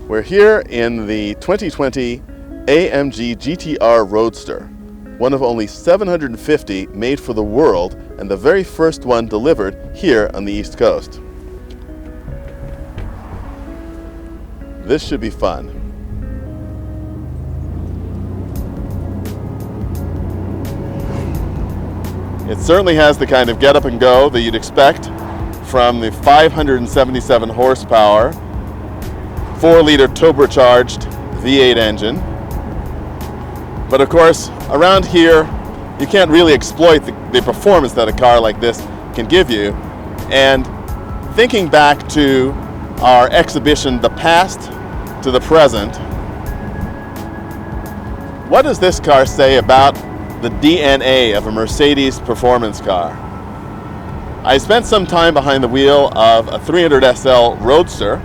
We're here in the 2020 AMG GTR Roadster, one of only 750 made for the world and the very first one delivered here on the East Coast. This should be fun. It certainly has the kind of get up and go that you'd expect from the 577 horsepower 4-liter turbocharged V8 engine. But of course, around here, you can't really exploit the performance that a car like this can give you. And thinking back to our exhibition, The Past to the Present, what does this car say about the DNA of a Mercedes performance car? I spent some time behind the wheel of a 300 SL Roadster,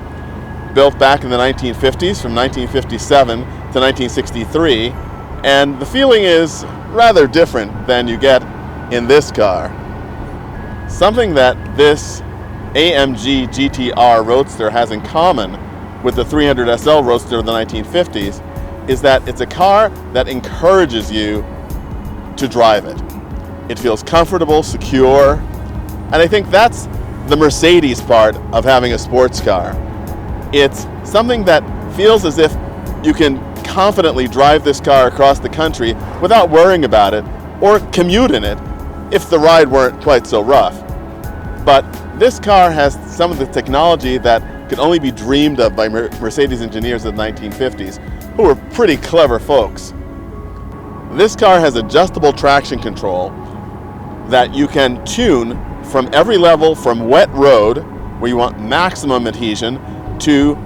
built back in the 1950s, from 1957 to 1963, and the feeling is rather different than you get in this car. Something that this AMG GTR Roadster has in common with the 300 SL Roadster of the 1950s is that it's a car that encourages you to drive it. It feels comfortable, secure, and I think that's the Mercedes part of having a sports car. It's something that feels as if you can confidently drive this car across the country without worrying about it, or commute in it if the ride weren't quite so rough. But this car has some of the technology that could only be dreamed of by Mercedes engineers of the 1950s, who were pretty clever folks. This car has adjustable traction control that you can tune from every level, from wet road, where you want maximum adhesion, to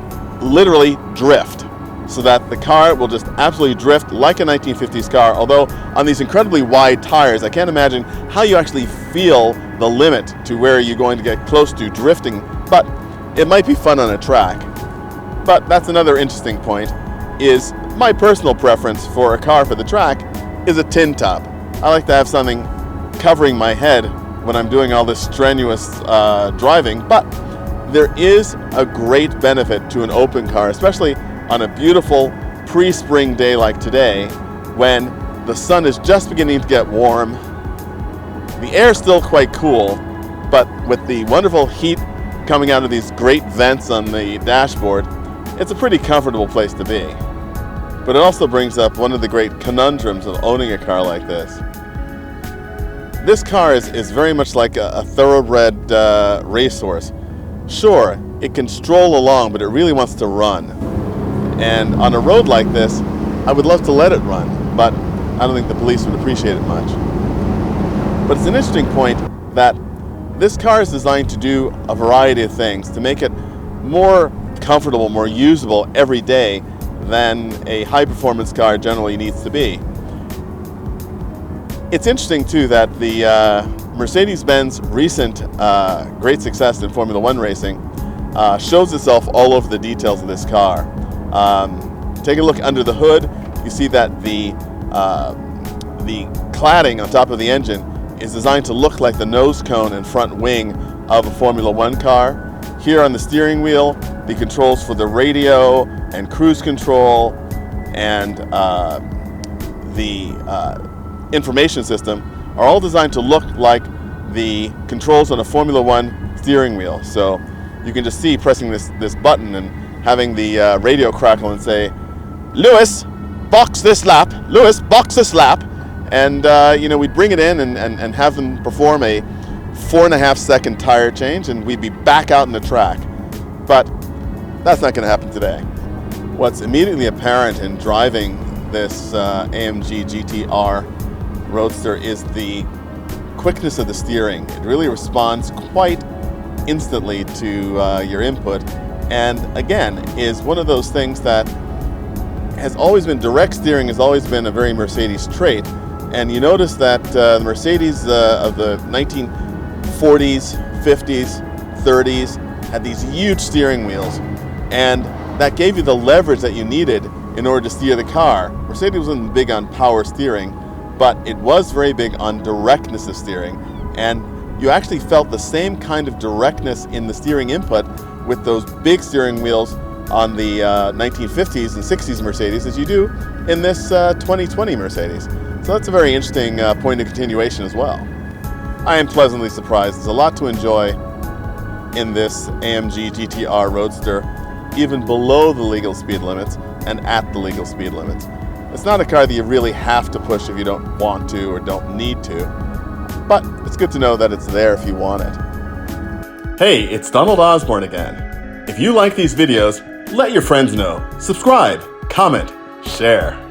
literally drift, so that the car will just absolutely drift like a 1950s car. Although on these incredibly wide tires, I can't imagine how you actually feel the limit to where you're going to get close to drifting, but it might be fun on a track. But that's another interesting point, is my personal preference for a car for the track is a tin top. I like to have something covering my head when I'm doing all this strenuous driving, but there is a great benefit to an open car, especially on a beautiful pre-spring day like today, when the sun is just beginning to get warm. The air is still quite cool, but with the wonderful heat coming out of these great vents on the dashboard, it's a pretty comfortable place to be. But it also brings up one of the great conundrums of owning a car like this. This car is very much like a thoroughbred racehorse. Sure, it can stroll along, but it really wants to run. And on a road like this, I would love to let it run, but I don't think the police would appreciate it much. But it's an interesting point that this car is designed to do a variety of things to make it more comfortable, more usable every day than a high-performance car generally needs to be. It's interesting, too, that the Mercedes-Benz recent great success in Formula One racing shows itself all over the details of this car. Take a look under the hood. You see that the cladding on top of the engine is designed to look like the nose cone and front wing of a Formula One car. Here on the steering wheel, the controls for the radio and cruise control and the information system are all designed to look like the controls on a Formula One steering wheel. So you can just see pressing this button and having the radio crackle and say, "Lewis, box this lap. Lewis, box this lap." And we'd bring it in and have them perform a 4.5 second tire change, and we'd be back out in the track. But that's not going to happen today. What's immediately apparent in driving this AMG GTR Roadster is the quickness of the steering. It really responds quite instantly to your input, and again is one of those things that has always been, direct steering has always been a very Mercedes trait. And you notice that the Mercedes of the 1940s, 50s, 30s had these huge steering wheels, and that gave you the leverage that you needed in order to steer the car. Mercedes wasn't big on power steering, but it was very big on directness of steering, and you actually felt the same kind of directness in the steering input with those big steering wheels on the 1950s and 60s Mercedes as you do in this 2020 Mercedes. So that's a very interesting point of continuation as well. I am pleasantly surprised. There's a lot to enjoy in this AMG GTR Roadster, even below the legal speed limits and at the legal speed limits. It's not a car that you really have to push if you don't want to or don't need to, but it's good to know that it's there if you want it. Hey, it's Donald Osborne again. If you like these videos, let your friends know. Subscribe, comment, share.